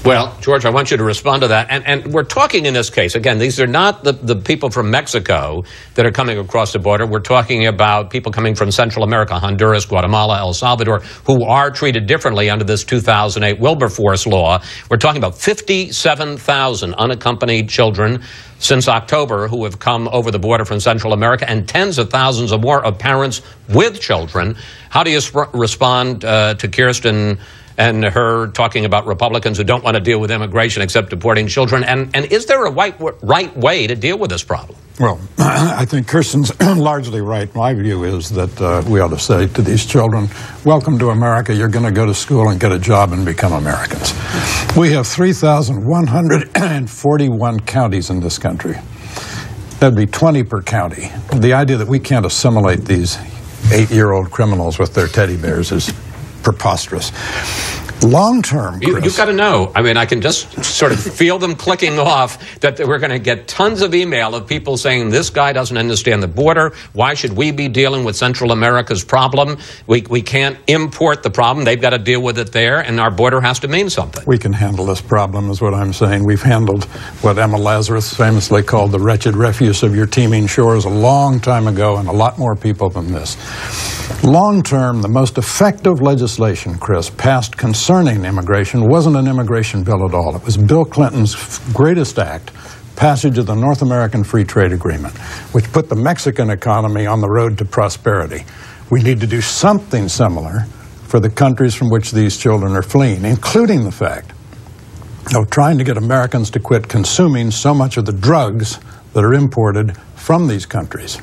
Well, George, I want you to respond to that. And we're talking in this case, again, these are not the people from Mexico that are coming across the border. We're talking about people coming from Central America, Honduras, Guatemala, El Salvador, who are treated differently under this 2008 Wilberforce law. We're talking about 57,000 unaccompanied children since October who have come over the border from Central America, and tens of thousands or more of parents with children. How do you respond to Kirsten and her talking about Republicans who don't want to deal with immigration except deporting children? And is there a right way to deal with this problem? Well, I think Kirsten's largely right. My view is that we ought to say to these children, welcome to America. You're going to go to school and get a job and become Americans. We have 3,141 counties in this country. That'd be 20 per county. The idea that we can't assimilate these 8-year-old criminals with their teddy bears is preposterous. Long-term, you've got to know. I mean, I can just sort of feel them clicking off that we're going to get tons of email of people saying this guy doesn't understand the border. Why should we be dealing with Central America's problem? We can't import the problem. They've got to deal with it there, and our border has to mean something. We can handle this problem, is what I'm saying. We've handled what Emma Lazarus famously called the wretched refuse of your teeming shores a long time ago, and a lot more people than this. Long-term, the most effective legislation, Chris, passed concerning immigration wasn't an immigration bill at all. It was Bill Clinton's greatest act, passage of the North American Free Trade Agreement, which put the Mexican economy on the road to prosperity. We need to do something similar for the countries from which these children are fleeing, including the fact of trying to get Americans to quit consuming so much of the drugs that are imported from these countries.